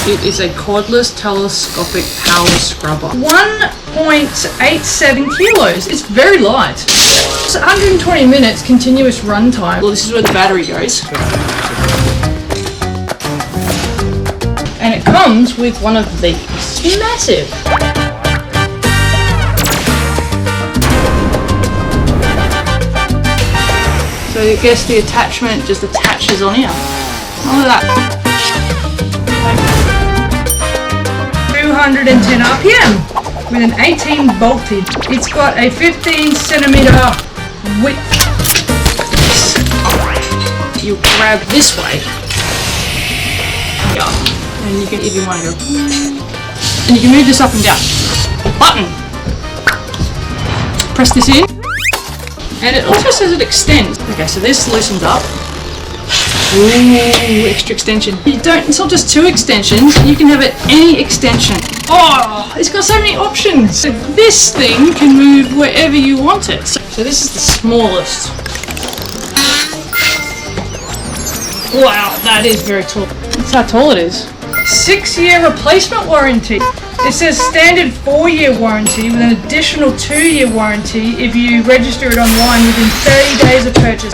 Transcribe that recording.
It is a cordless telescopic power scrubber. 1.87 kilos. It's very light. It's 120 minutes continuous run time. Well, this is where the battery goes. And it comes with one of these. Massive. So I guess the attachment just attaches on here. Look at that. 210 RPM with an 18 voltage. It's got a 15 centimeter width. You grab this way. Yeah. And you can, if you want to go, and you can move this up and down. Button. Press this in. And it also says it extends. Okay, so this loosens up. Ooh, extra extension. It's not just 2 extensions, you can have it any extension. Oh, it's got so many options. So this thing can move wherever you want it. So this is the smallest. Wow, that is very tall. That's how tall it is. 6-year replacement warranty. It says standard 4-year warranty with an additional 2-year warranty if you register it online within 30 days of purchase.